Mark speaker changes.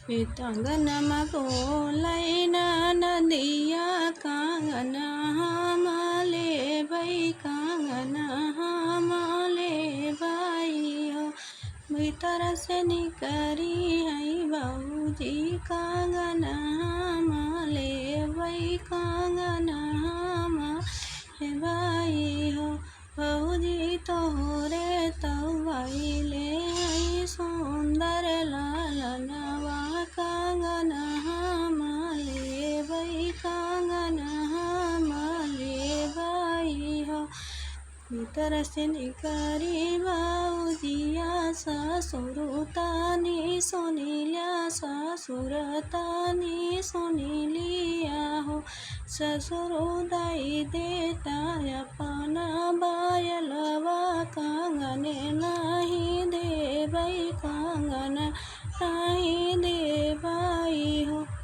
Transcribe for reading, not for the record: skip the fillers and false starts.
Speaker 1: पीतांगनमा बोलैना नदिया कांगना हमले भई कांगना हमले भई हो भीतर से निकरी है बाबूजी कांगना हमले भई कांगना हमले भई हो बाबूजी तोहरे तौले सुंदर लालनवा कांगना हमले भई कांगना हमले भई हो भीतर से निकरी बाबूजिया ससुरतानी सुनिलिया ससुरतानी सुनिलिया हो ससुरुदाई देता अपना बायलवा कांगने नहीं देवई कांगन नहीं दे